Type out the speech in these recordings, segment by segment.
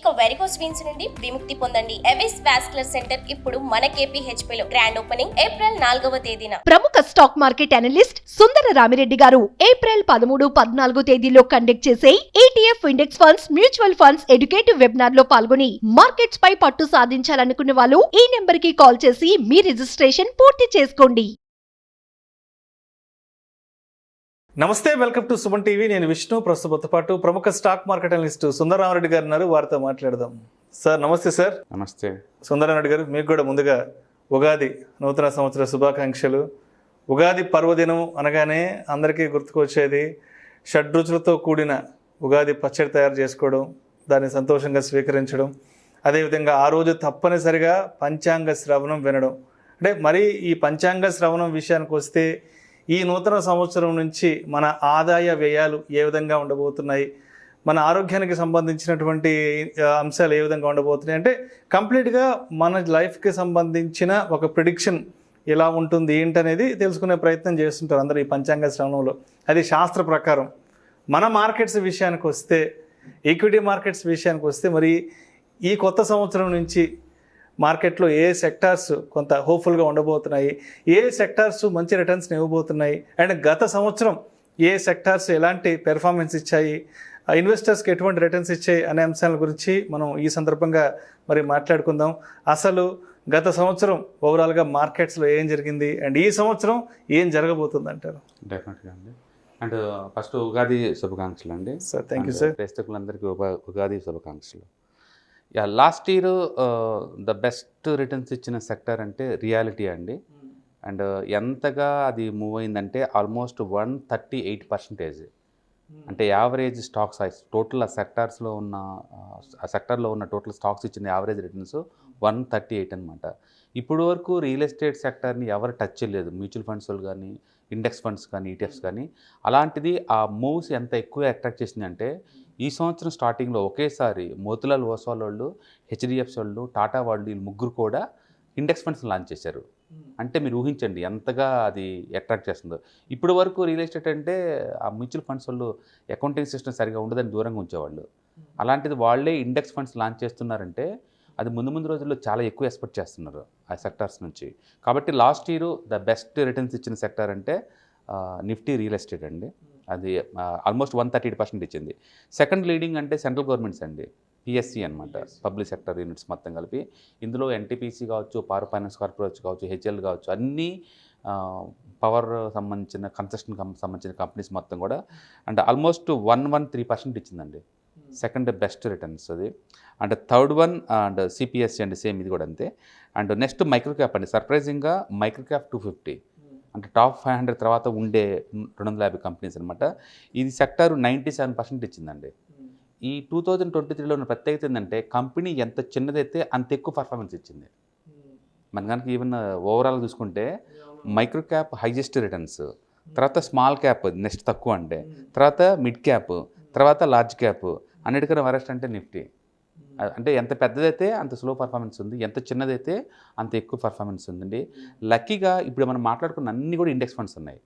ఇక varicose veins నుండి విముక్తి పొందండి. ఎవిస్ వాస్కులర్ సెంటర్ ఇప్పుడు మన KPHP లో గ్రాండ్ ఓపెనింగ్ ఏప్రిల్ 4వ తేదీన. ప్రముఖ స్టాక్ మార్కెట్ అనలిస్ట్ సుందర రామిరెడ్డి గారు ఏప్రిల్ 13, 14 తేదీలో కండక్ట్ చేసే ETF index funds, mutual funds educative webinar లో పాల్గొని మార్కెట్స్ పై పట్టు సాధించాలనుకునే వాళ్ళు ఈ నెంబర్ కి కాల్ చేసి మీ రిజిస్ట్రేషన్ పూర్తి చేసుకోండి. నమస్తే, వెల్కమ్ టు సుమన్ టీవీ. నేను విష్ణు. ప్రస్తుతంతో పాటు ప్రముఖ స్టాక్ మార్కెట్ అనలిస్ట్ సుందరరామరెడ్డి గారు ఉన్నారు. వారితో మాట్లాడదాం. సార్ నమస్తే. సార్ నమస్తే. సుందరరామరెడ్డి గారు, మీకు కూడా ముందుగా ఉగాది నూతన సంవత్సర శుభాకాంక్షలు. ఉగాది పర్వదినం అనగానే అందరికీ గుర్తుకొచ్చేది షడ్రుచులతో కూడిన ఉగాది పచ్చడి తయారు చేసుకోవడం, దాన్ని సంతోషంగా స్వీకరించడం, అదేవిధంగా ఆ రోజు తప్పనిసరిగా పంచాంగ శ్రవణం వినడం. అంటే మరి ఈ పంచాంగ శ్రవణం విషయానికి వస్తే ఈ నూతన సంవత్సరం నుంచి మన ఆదాయ వ్యయాలు ఏ విధంగా ఉండబోతున్నాయి, మన ఆరోగ్యానికి సంబంధించినటువంటి అంశాలు ఏ విధంగా ఉండబోతున్నాయి, అంటే కంప్లీట్గా మన లైఫ్కి సంబంధించిన ఒక ప్రిడిక్షన్ ఎలా ఉంటుంది ఏంటనేది తెలుసుకునే ప్రయత్నం చేస్తుంటారు అందరూ ఈ పంచాంగ శ్రవణంలో. అది శాస్త్ర ప్రకారం. మన మార్కెట్స్ విషయానికి వస్తే, ఈక్విటీ మార్కెట్స్ విషయానికి వస్తే, మరి ఈ కొత్త సంవత్సరం నుంచి మార్కెట్లో ఏ సెక్టార్స్ కొంత హోప్ఫుల్గా ఉండబోతున్నాయి, ఏ సెక్టార్స్ మంచి రిటర్న్స్ని ఇవ్వబోతున్నాయి, అండ్ గత సంవత్సరం ఏ సెక్టార్స్ ఎలాంటి పెర్ఫార్మెన్స్ ఇచ్చాయి, ఇన్వెస్టర్స్కి ఎటువంటి రిటర్న్స్ ఇచ్చాయి అనే అంశాల గురించి మనం ఈ సందర్భంగా మరి మాట్లాడుకుందాం. అసలు గత సంవత్సరం ఓవరాల్గా మార్కెట్స్లో ఏం జరిగింది అండ్ ఈ సంవత్సరం ఏం జరగబోతుంది అంటారు? డెఫినెట్గా అండి. అండ్ ఫస్ట్ ఉగాది శుభాకాంక్షలు అండి. Sir thank you sir. ప్రేక్షకులందరికీ ఉగాది శుభాకాంక్షలు. Last year the best returns ఇచ్చిన సెక్టర్ అంటే రియాలిటీ అండి. అండ్ ఎంతగా అది మూవ్ అయిందంటే ఆల్మోస్ట్ 138%. అంటే యావరేజ్ స్టాక్ సైజ్ టోటల్ ఆ సెక్టార్స్లో ఉన్న ఆ సెక్టార్లో ఉన్న టోటల్ స్టాక్స్ ఇచ్చిన యావరేజ్ రిటర్న్స్ 138 అనమాట. ఇప్పుడు వరకు రియల్ ఎస్టేట్ సెక్టర్ని ఎవరు టచ్ చేయలేదు, మ్యూచువల్ ఫండ్స్ వాళ్ళు కానీ, ఇండెక్స్ ఫండ్స్ కానీ, ETFs కానీ. అలాంటిది ఆ మూవ్స్ ఎంత ఎక్కువ అట్రాక్ట్ చేసింది అంటే ఈ సంవత్సరం స్టార్టింగ్లో ఒకేసారి మోతిలాల్ ఓస్వాల్ వాళ్ళు, HDFC వాళ్ళు, టాటా వాళ్ళు, వీళ్ళు ముగ్గురు కూడా ఇండెక్స్ ఫండ్స్ లాంచ్ చేశారు. అంటే మీరు ఊహించండి ఎంతగా అది అట్రాక్ట్ చేస్తుందో. ఇప్పుడు వరకు రియల్ ఎస్టేట్ అంటే ఆ మ్యూచువల్ ఫండ్స్ వాళ్ళు అకౌంటింగ్ సిస్టమ్ సరిగా ఉండదని దూరంగా ఉంచేవాళ్ళు. అలాంటిది వాళ్ళే ఇండెక్స్ ఫండ్స్ లాంచ్ చేస్తున్నారంటే అది ముందు రోజుల్లో చాలా ఎక్కువ ఎక్స్పెక్ట్ చేస్తున్నారు ఆ సెక్టార్స్ నుంచి. కాబట్టి last year the best returns ఇచ్చిన సెక్టార్ అంటే నిఫ్టీ రియల్ ఎస్టేట్ అండి. అది ఆల్మోస్ట్ 138% ఇచ్చింది. సెకండ్ లీడింగ్ అంటే సెంట్రల్ గవర్నమెంట్స్ అండి, PSC అనమాట, పబ్లిక్ సెక్టర్ యూనిట్స్ మొత్తం కలిపి. ఇందులో NTPC కావచ్చు, పవర్ ఫైనాన్స్ కార్పొరేషన్ కావచ్చు, HL కావచ్చు, అన్నీ పవర్ సంబంధించిన కన్స్ట్రక్షన్ సంబంధించిన కంపెనీస్ మొత్తం కూడా. అండ్ ఆల్మోస్ట్ 113% ఇచ్చిందండి సెకండ్ బెస్ట్ రిటర్న్స్ అది. And third one and CPSC అండి, సేమ్ ఇది కూడా అంతే. అండ్ నెక్స్ట్ మైక్రో క్యాప్ అండి. సర్ప్రైజింగ్గా మైక్రో క్యాప్ 250 అంటే టాప్ 500 తర్వాత ఉండే 250 కంపెనీస్ అనమాట. ఇది సెక్టార్ 97% ఇచ్చిందండి. ఈ 2023లో ఉన్న ప్రత్యేకత ఏంటంటే కంపెనీ ఎంత చిన్నదైతే అంత ఎక్కువ పర్ఫార్మెన్స్ ఇచ్చింది. మన కనుక ఈవెన్ ఓవరాల్ చూసుకుంటే మైక్రో క్యాప్ హైయెస్ట్ రిటర్న్స్, తర్వాత స్మాల్ క్యాప్ నెక్స్ట్ తక్కువ అంటే, తర్వాత మిడ్ క్యాప్, తర్వాత లార్జ్ క్యాప్, అన్నిటికన్నా వరెస్ట్ అంటే నిఫ్టీ. అంటే ఎంత పెద్దదైతే అంత స్లో పర్ఫార్మెన్స్ ఉంది, ఎంత చిన్నదైతే అంత ఎక్కువ పర్ఫార్మెన్స్ ఉందండి. లక్కీగా ఇప్పుడు మనం మాట్లాడుకున్న అన్నీ కూడా ఇండెక్స్ ఫండ్స్ ఉన్నాయి.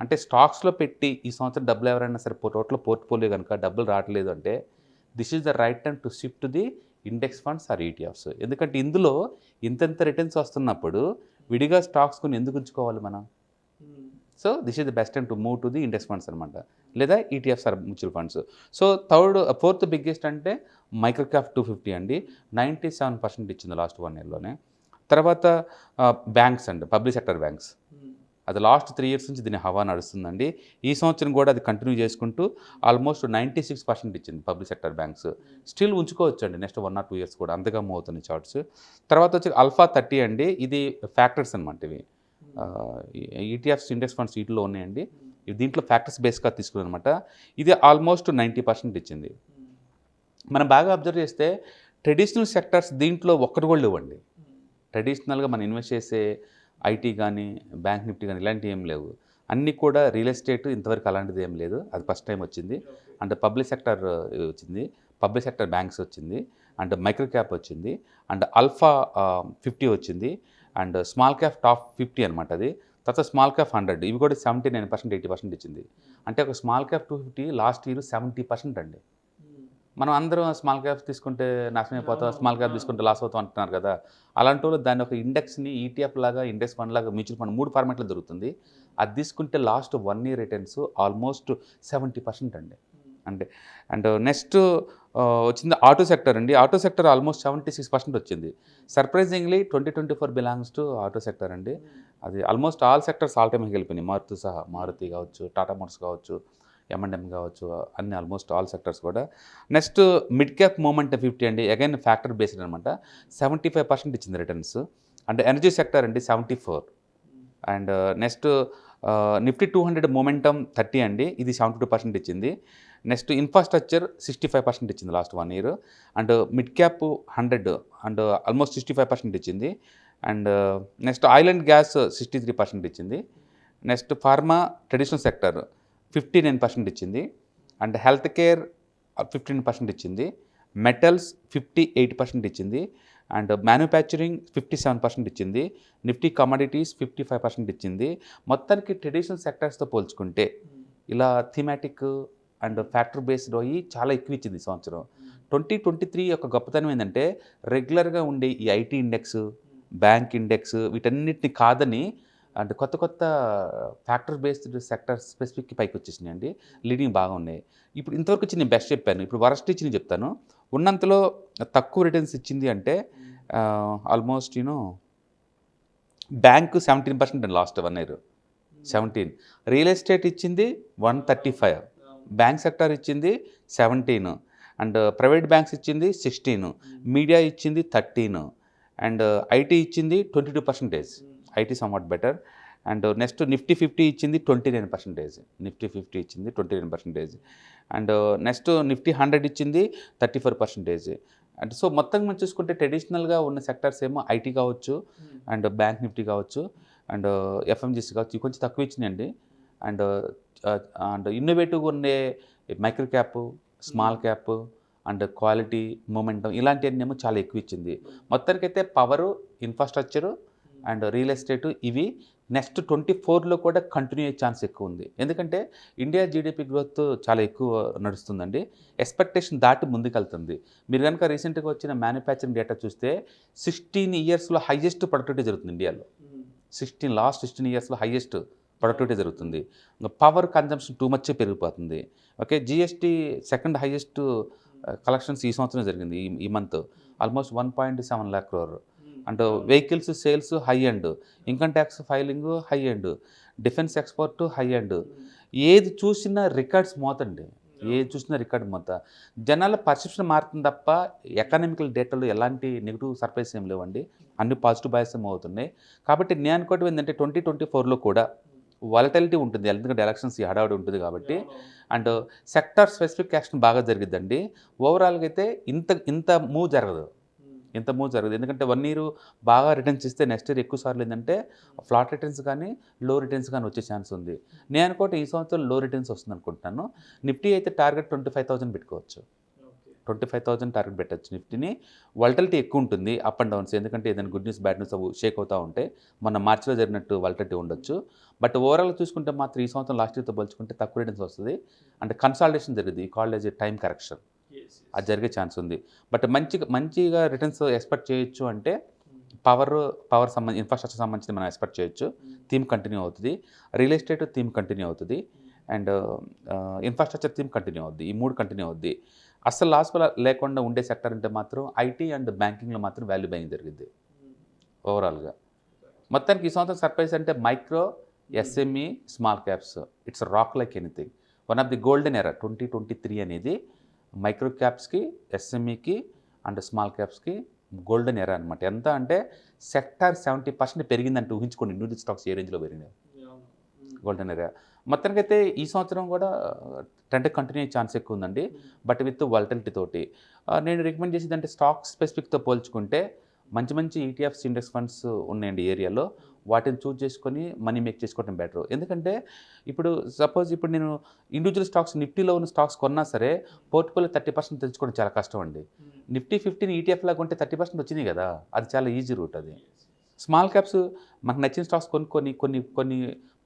అంటే స్టాక్స్లో పెట్టి ఈ సంవత్సరం డబ్బులు ఎవరైనా సరే టోటల్ పోర్ట్ఫోలియో కనుక డబ్బులు రావట్లేదు అంటే this is the right time to shift to the index funds or ETFs. ఎందుకంటే ఇందులో ఇంత రిటర్న్స్ వస్తున్నప్పుడు విడిగా స్టాక్స్ కొని ఎందుకు ఉంచుకోవాలి మనం? So this is the best time to move to the index funds అనమాట, లేదా ETFs or mutual funds. So fourth biggest అంటే మైక్రో క్యాప్ 250 అండి, 97% ఇచ్చింది లాస్ట్ 1 yearలోనే. తర్వాత బ్యాంక్స్ అండి, పబ్లిక్ సెక్టర్ బ్యాంక్స్. అది లాస్ట్ 3 years నుంచి దీని హవా నడుస్తుందండి. ఈ సంవత్సరం కూడా అది కంటిన్యూ చేసుకుంటూ ఆల్మోస్ట్ 96% ఇచ్చింది పబ్లిక్ సెక్టర్ బ్యాంక్స్. స్టిల్ ఉంచుకోవచ్చు అండి నెక్స్ట్ 1 or 2 years కూడా, అంతగా మూవ్ అవుతుంది చార్ట్స్. తర్వాత వచ్చి ఆల్ఫా 30 అండి, ఇది ఫ్యాక్టర్స్ అనమాట. ఇవి ETFs ఇండెక్స్ ఫండ్స్ వీటిలో ఉన్నాయండి. దీంట్లో ఫ్యాక్టర్స్ బేస్గా తీసుకున్నాను అనమాట. ఇది ఆల్మోస్ట్ 90% ఇచ్చింది. మనం బాగా అబ్జర్వ్ చేస్తే ట్రెడిషనల్ సెక్టర్స్ దీంట్లో ఒక్కటి కూడా లేవండి. ట్రెడిషనల్గా మనం ఇన్వెస్ట్ చేసే IT కానీ, బ్యాంక్ నిఫ్టీ కానీ ఇలాంటివి ఏం లేవు. అన్నీ కూడా రియల్ ఎస్టేట్ ఇంతవరకు అలాంటిది ఏం లేదు, అది ఫస్ట్ టైం వచ్చింది. అండ్ పబ్లిక్ సెక్టర్ వచ్చింది, పబ్లిక్ సెక్టర్ బ్యాంక్స్ వచ్చింది, అండ్ మైక్రో క్యాప్ వచ్చింది, అండ్ ఆల్ఫా 50 వచ్చింది, అండ్ స్మాల్ క్యాప్ టాప్ 50 అనమాట అది. తర్వాత స్మాల్ క్యాప్ 100, ఇవి కూడా 79%, 80% ఇచ్చింది. అంటే ఒక స్మాల్ క్యాప్ 250 లాస్ట్ ఇయర్ 70% అండి. మనం అందరం స్మాల్ క్యాప్స్ తీసుకుంటే నాశనం అయిపోతాం, స్మాల్ క్యాప్ తీసుకుంటే లాస్ అవుతాం అంటున్నారు కదా. అలాంటి వాళ్ళు దాని ఒక ఇండెక్స్ని ఈటీఎఫ్ లాగా, ఇండెక్స్ ఫండ్ లాగా, మ్యూచువల్ ఫండ్ 3 ఫార్మాట్లో దొరుకుతుంది. అది తీసుకుంటే లాస్ట్ 1 ఇయర్ రిటర్న్స్ ఆల్మోస్ట్ 70% అండి. అండ్ నెక్స్ట్ వచ్చింది ఆటో సెక్టర్ అండి. ఆటో సెక్టర్ ఆల్మోస్ట్ 76% వచ్చింది. Surprisingly 2024 belongs to auto sector అండి. అది almost all sectors all time వెళ్ళిపోయినాయి. మారుతి కావచ్చు, టాటా మోటార్స్ కావచ్చు, M&M కావచ్చు, అన్ని ఆల్మోస్ట్ ఆల్ సెక్టర్స్ కూడా. నెక్స్ట్ మిడ్ క్యాప్ మూమెంట్ 50 అండి. అగైన్ ఫ్యాక్టర్ బేస్డ్ అనమాట. 75% ఇచ్చింది రిటర్న్స్. అండ్ ఎనర్జీ సెక్టర్ అండి 74. అండ్ నెక్స్ట్ నిఫ్టీ 200 మూమెంటమ్ 30 అండి. ఇది 72% ఇచ్చింది. నెక్స్ట్ ఇన్ఫ్రాస్ట్రక్చర్ 65% ఇచ్చింది last 1 year. And mid cap 100 and almost 65% ఇచ్చింది. And next oil and gas 63% ఇచ్చింది. నెక్స్ట్ ఫార్మా ట్రెడిషనల్ సెక్టర్ 59% ఇచ్చింది. అండ్ హెల్త్ కేర్ 15% ఇచ్చింది. మెటల్స్ 58% ఇచ్చింది. అండ్ మ్యానుఫ్యాక్చరింగ్ 57% ఇచ్చింది. నిఫ్టీ కమోడిటీస్ 55% ఇచ్చింది. మొత్తానికి ట్రెడిషనల్ సెక్టర్స్తో పోల్చుకుంటే ఇలా థీమాటిక్ అండ్ ఫ్యాక్టర్ బేస్డ్ అయ్యి చాలా ఎక్కువ ఇచ్చింది ఈ సంవత్సరం. 2023 యొక్క గొప్పతనం ఏంటంటే రెగ్యులర్గా ఉండే ఈ ఐటీ ఇండెక్స్, బ్యాంక్ ఇండెక్స్ వీటన్నిటిని కాదని అంటే కొత్త కొత్త ఫ్యాక్టర్ బేస్డ్ సెక్టర్ స్పెసిఫిక్ పైకి వచ్చేసినాయి అండి. లీడింగ్ బాగా ఉన్నాయి. ఇప్పుడు ఇంతవరకు వచ్చి నేను బెస్ట్ చెప్పాను. ఇప్పుడు వరస్ట్ ఇచ్చి నేను చెప్తాను. ఉన్నంతలో తక్కువ రిటర్న్స్ ఇచ్చింది అంటే ఆల్మోస్ట్ బ్యాంక్ 17% అండి లాస్ట్ 1 ఇయర్ 17. రియల్ ఎస్టేట్ ఇచ్చింది 135. బ్యాంక్ సెక్టర్ ఇచ్చింది 17. అండ్ ప్రైవేట్ బ్యాంక్స్ ఇచ్చింది 16. మీడియా ఇచ్చింది 13. అండ్ ఐటీ ఇచ్చింది 22%. IT somewhat better. And next Nifty 50 ఇచ్చింది 29%. నిఫ్టీ 50 ఇచ్చింది 29%. అండ్ నెక్స్ట్ నిఫ్టీ 100 ఇచ్చింది 34%. అండ్ సో మొత్తం మనం చూసుకుంటే ట్రెడిషనల్గా ఉన్న సెక్టర్స్ ఏమో ఐటీ కావచ్చు, అండ్ బ్యాంక్ నిఫ్టీ కావచ్చు, అండ్ ఎఫ్ఎంజీసీ కావచ్చు, కొంచెం తక్కువ ఇచ్చినాయండి. అండ్ అండ్ ఇన్నోవేటివ్గా ఉండే micro cap, small cap and quality, momentum ఇలాంటివన్నీ ఏమో చాలా ఎక్కువ ఇచ్చింది. మొత్తానికైతే power, infrastructure and real estate ఇవి నెక్స్ట్ 24లో కూడా కంటిన్యూ అయ్యే ఛాన్స్ ఎక్కువ ఉంది. ఎందుకంటే ఇండియా జీడిపి గ్రోత్ చాలా ఎక్కువ నడుస్తుందండి. ఎక్స్పెక్టేషన్ దాటి ముందుకెళ్తుంది. మీరు కనుక రీసెంట్గా వచ్చిన మ్యానుఫ్యాక్చరింగ్ డేటా చూస్తే 16 ఇయర్స్లో హైయెస్ట్ ప్రొడక్టివిటీ జరుగుతుంది ఇండియాలో. లాస్ట్ 16 ఇయర్స్లో హైయెస్ట్ ప్రొడక్టివిటీ జరుగుతుంది. పవర్ కన్జంప్షన్ టూ మచ్ పెరిగిపోతుంది. Okay, GST second highest collections ఈ సంవత్సరం జరిగింది. ఈ month almost 1.7 lakh crore. And vehicles sales high end, income tax filing high end, defence export high end. ఏది చూసినా రికార్డ్స్ మోతండి. ఏది చూసినా రికార్డ్ మోత. జనాల పర్సెప్షన్ మారుతుంది తప్ప ఎకనామికల్ డేటాలో ఎలాంటి నెగిటివ్ సర్ప్రైజ్ ఏం లేవండి. అన్ని పాజిటివ్ బయాస్ అవుతున్నాయి. కాబట్టి నేను అనుకోవడం ఏంటంటే 2024లో కూడా వాలటిలిటీ ఉంటుంది. ఎందుకంటే ఎలక్షన్స్ హడావుడి ఉంటుంది కాబట్టి. అండ్ సెక్టార్ స్పెసిఫిక్ యాక్షన్ బాగా జరిగిద్దండి. ఓవరాల్గా అయితే ఇంత మూవ్ జరగదు. ఎందుకంటే 1 ఇయర్ బాగా రిటర్న్స్ ఇస్తే నెక్స్ట్ ఇయర్ ఎక్కువ సార్లు ఏంటంటే ఫ్లాట్ రిటర్న్స్ కానీ లో రిటర్న్స్ కానీ వచ్చే ఛాన్స్ ఉంది. నేను అనుకుంటే ఈ సంవత్సరం లో రిటర్న్స్ వస్తుంది అనుకుంటున్నాను. నిఫ్టీ అయితే టార్గెట్ 25,000 పెట్టుకోవచ్చు. 25,000 టార్గెట్ పెట్టచ్చు నిఫ్టీని. వాలటిలిటీ ఎక్కువ ఉంటుంది, అప్ అండ్ డౌన్స్. ఎందుకంటే ఏదైనా good news, bad news shake అవుతూ ఉంటాయి. మొన్న మార్చిలో జరిగినట్టు వాలటిలిటీ ఉండొచ్చు. బట్ ఓవరాల్ చూసుకుంటే మాత్రం ఈ సంవత్సరం లాస్ట్ ఇయర్తో పోల్చుకుంటే తక్కువ రిటర్న్స్ వస్తుంది. అండ్ కన్సాలిడేషన్ జరిగింది. ఈ called as a time correction అది జరిగే ఛాన్స్ ఉంది. బట్ మంచిగా రిటర్న్స్ ఎక్స్పెక్ట్ చేయొచ్చు అంటే పవర్ ఇన్ఫ్రాస్ట్రక్చర్ సంబంధించి మనం ఎక్స్పెక్ట్ చేయొచ్చు. థీమ్ కంటిన్యూ అవుతుంది. రియల్ ఎస్టేట్ థీమ్ కంటిన్యూ అవుతుంది. అండ్ ఇన్ఫ్రాస్ట్రక్చర్ థీమ్ కంటిన్యూ అవుద్ది. ఈ 3 కంటిన్యూ అవుద్ది. అసలు లాస్ లేకుండా ఉండే సెక్టర్ అంటే మాత్రం ఐటీ అండ్ బ్యాంకింగ్లో మాత్రం వాల్యూ బయింగ్ జరిగింది ఓవరాల్గా. మొత్తానికి ఈ సంవత్సరం సర్ప్రైజ్ అంటే micro, SME, small caps it's rock like anything. One of the golden era 2023 అనేది మైక్రో క్యాప్స్కి, ఎస్ఎంఈకి అండ్ స్మాల్ క్యాప్స్కి గోల్డెన్ ఎరా అనమాట. ఎంత అంటే సెక్టార్ 70% పెరిగిందంటే ఊహించుకోండి. ఇండివిజువల్ స్టాక్స్ ఏ రేంజ్లో పెరిగినాయి. Golden era. మొత్తానికైతే ఈ సంవత్సరం కూడా ట్రెండ్ కంటిన్యూ అయ్యే ఛాన్స్ ఎక్కువ ఉందండి. బట్ విత్ వాలటిలిటీ తోటి నేను రికమెండ్ చేసేది అంటే స్టాక్ స్పెసిఫిక్తో పోల్చుకుంటే మంచి ఈటీఎఫ్స్, ఇండెక్స్ ఫండ్స్ ఉన్నాయండి ఏరియాలో. వాటిని చూస్ చేసుకొని మనీ మేక్ చేసుకోవడం బెటర్. ఎందుకంటే ఇప్పుడు నేను ఇండివిజువల్ స్టాక్స్ నిఫ్టీలో ఉన్న స్టాక్స్ కొన్నా సరే పోర్ట్ఫోలియో 30% తెచ్చుకోవడం చాలా కష్టం అండి. నిఫ్టీ 50 ఈటీఎఫ్ లాగా ఉంటే 30% వచ్చినాయి కదా, అది చాలా ఈజీ రూట్. అది స్మాల్ క్యాప్స్ మనకు నచ్చిన స్టాక్స్ కొన్ని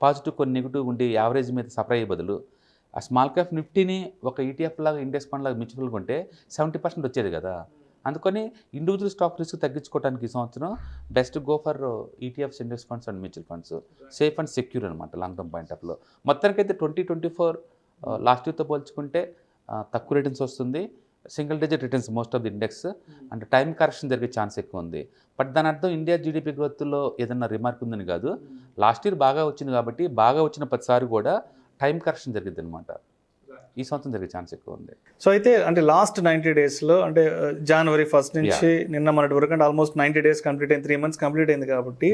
పాజిటివ్, కొన్ని నెగిటివ్ ఉండి యావరేజ్ మీద సఫర్ అయ్యే బదులు ఆ స్మాల్ క్యాప్ నిఫ్టీని ఒక ఈటీఎఫ్ లాగా ఇండెక్స్ ఫండ్ లాగా మ్యూచువల్ కొంటే 70% వచ్చేది కదా. అందుకని ఇండివిజువల్ స్టాక్ రిస్క్ తగ్గించుకోవడానికి ఈ సంవత్సరం best go for ETFs, index funds and mutual funds. Safe and secure అనమాట లాంగ్ టర్మ్ పాయింట్ ఆఫ్లో. మొత్తానికైతే 2024 లాస్ట్ ఇయర్తో పోల్చుకుంటే తక్కువ రిటర్న్స్ వస్తుంది. Single digit returns most of the index. And time correction జరిగే ఛాన్స్ ఎక్కువ ఉంది. బట్ దాని అర్థం ఇండియా జీడిపి గ్రోత్లో ఏదన్నా రిమార్క్ ఉందని కాదు. లాస్ట్ ఇయర్ బాగా వచ్చింది కాబట్టి బాగా వచ్చిన ప్రతిసారి కూడా టైం కరెక్షన్ జరిగింది అనమాట. ఈ సంవత్సరం జరిగే ఛాన్స్ ఎక్కువ ఉంది. సో అయితే అంటే లాస్ట్ 90 డేస్లో అంటే జనవరి 1 నుంచి నిన్న మొన్నటి వరకు అంటే ఆల్మోస్ట్ 90 డేస్ కంప్లీట్ అయింది, 3 months కంప్లీట్ అయింది కాబట్టి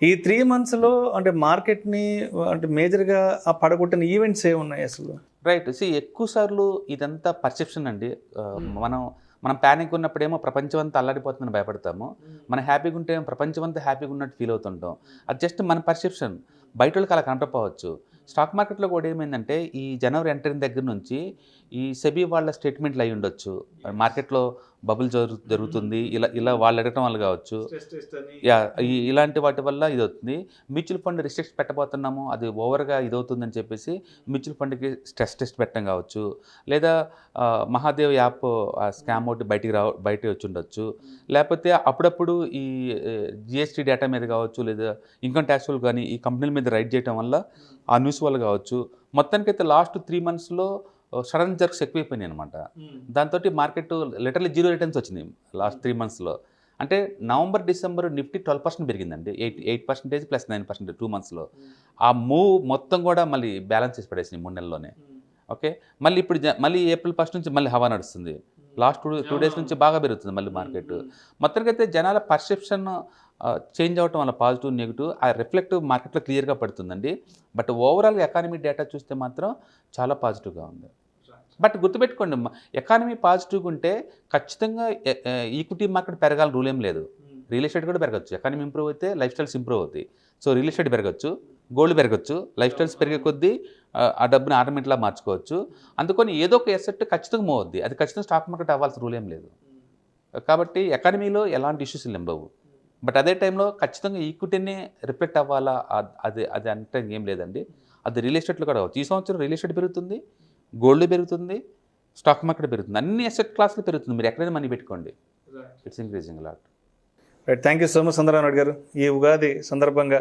ఈ 3 monthsలో అంటే మార్కెట్ని అంటే మేజర్గా పడగొట్టిన ఈవెంట్స్ ఏమున్నాయి అసలు? రైట్. ఎక్కువ సార్లు ఇదంతా పర్సెప్షన్ అండి. మనం ప్యానిక్ ఉన్నప్పుడేమో ప్రపంచం అంతా అల్లాడిపోతుందని భయపడతాము. మనం హ్యాపీగా ఉంటే ప్రపంచం అంతా హ్యాపీగా ఉన్నట్టు ఫీల్ అవుతుంటాం. అది జస్ట్ మన పర్సెప్షన్. బయట వాళ్ళకి అలా కనపడకపోవచ్చు. స్టాక్ మార్కెట్లో కూడా ఏమైందంటే ఈ జనవరి ఎంటర్ దగ్గర నుంచి ఈ సెబీ వాళ్ళ స్టేట్మెంట్లు అయి ఉండొచ్చు. మార్కెట్లో బబుల్ జరుగుతుంది ఇలా వాళ్ళు అడగటం వల్ల కావచ్చు. ఇలాంటి వాటి వల్ల ఇది అవుతుంది. మ్యూచువల్ ఫండ్ రిస్ట్రిక్ట్ పెట్టబోతున్నాము, అది ఓవర్గా ఇదవుతుందని చెప్పేసి మ్యూచువల్ ఫండ్కి స్ట్రెస్ టెస్ట్ పెట్టడం కావచ్చు. లేదా మహాదేవ్ యాప్ స్కామ్ ఒకటి బయటికి వచ్చి ఉండొచ్చు. లేకపోతే అప్పుడప్పుడు ఈ జిఎస్టీ డేటా మీద కావచ్చు, లేదా ఇన్కమ్ ట్యాక్స్ వాళ్ళు కానీ ఈ కంపెనీల మీద రైడ్ చేయడం వల్ల ఆ న్యూస్ వల్ల కావచ్చు. మొత్తానికైతే లాస్ట్ 3 monthsలో సడన్ జర్క్స్ ఎక్కువైపోయినాయి అనమాట. దాంతో మార్కెట్ లిటరల్లీ 0 రిటర్న్స్ వచ్చినాయి లాస్ట్ 3 monthsలో. అంటే నవంబర్ డిసెంబర్ నిఫ్టీ 12% పెరిగిందండి. 8% ప్లస్ 9% 2 monthsలో. ఆ మూవ్ మొత్తం కూడా మళ్ళీ బ్యాలెన్స్ చేసి పడేసినాయి 3 నెలల్లోనే. ఓకే, మళ్ళీ ఇప్పుడు మళ్ళీ ఏప్రిల్ 1 నుంచి మళ్ళీ హవా నడుస్తుంది. లాస్ట్ 2 days నుంచి బాగా పెరుగుతుంది మళ్ళీ మార్కెట్. మొత్తానికైతే జనాల పర్సెప్షన్ చేంజ్ అవ్వటం వల్ల పాజిటివ్ నెగిటివ్ ఆ రిఫ్లెక్టివ్ మార్కెట్లో క్లియర్గా పడుతుందండి. బట్ ఓవరాల్గా ఎకానమీ డేటా చూస్తే మాత్రం చాలా పాజిటివ్గా ఉంది. బట్ గుర్తుపెట్టుకోండి, ఎకానమీ పాజిటివ్గా ఉంటే ఖచ్చితంగా ఈక్విటీ మార్కెట్ పెరగాలని రూల్ ఏం లేదు. రియల్ ఎస్టేట్ కూడా పెరగచ్చు. ఎకానమీ ఇంప్రూవ్ అయితే లైఫ్ స్టైల్స్ ఇంప్రూవ్ అవుతాయి. సో రియల్ ఎస్టేట్ పెరగచ్చు, గోల్డ్ పెరగచ్చు, లైఫ్ స్టైల్స్ పెరిగే కొద్దీ ఆ డబ్బుని ఆర్నమెంట్లా మార్చుకోవచ్చు. అందుకని ఏదో ఒక ఎసెట్ ఖచ్చితంగా మూవ్ అవుద్ది. అది ఖచ్చితంగా స్టాక్ మార్కెట్ అవ్వాల్సిన రూల్ ఏం లేదు. కాబట్టి ఎకానమీలో ఎలాంటి ఇష్యూస్ లేవు. బట్ అదే టైంలో ఖచ్చితంగా ఈక్విటీనే రిఫ్లెక్ట్ అవ్వాలా అది అంటే ఏం లేదండి. అది రియల్ ఎస్టేట్లో కూడా అవ్వచ్చు. ఈ సంవత్సరం రియల్ ఎస్టేట్ పెరుగుతుంది, గోల్డ్ పెరుగుతుంది, స్టాక్ మార్కెట్ పెరుగుతుంది, అన్ని అసెట్ క్లాసులు పెరుగుతుంది. మీరు ఎక్కడైనా మనీ పెట్టుకోండి, it's increasing lot. Right, thank you so much Sundara Rao Naidu గారు. ఈ ఉగాది సందర్భంగా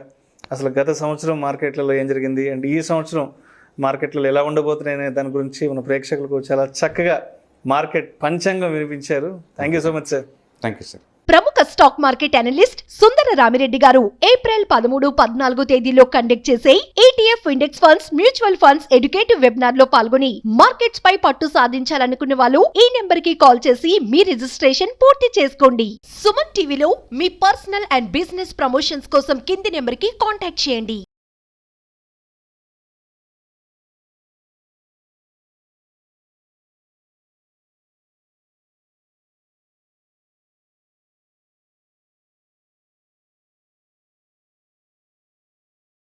అసలు గత సంవత్సరం మార్కెట్లలో ఏం జరిగింది అండ్ ఈ సంవత్సరం మార్కెట్లో ఎలా ఉండబోతున్నాయి అనే దాని గురించి మన ప్రేక్షకులకు చాలా చక్కగా మార్కెట్ పంచాంగం వినిపించారు. Thank you so much sir. Thank you sir. ప్రముఖ స్టాక్ మార్కెట్ అనలిస్ట్ సుందర రామిరెడ్డి గారు ఏప్రిల్ 13, 14 తేదీల్లో కండక్ట్ చేసే ETF index funds, mutual funds educative webinar లో పాల్గొని మార్కెట్స్ పై పట్టు సాధించాలనుకునే వాళ్ళు ఈ నెంబర్ కి కాల్ చేసి మీ రిజిస్ట్రేషన్ పూర్తి చేసుకోండి. సుమన్ టీవీలో మీ పర్సనల్ అండ్ బిజినెస్ ప్రమోషన్స్ కోసం కింది నెంబర్ కి కాంటాక్ట్ చేయండి.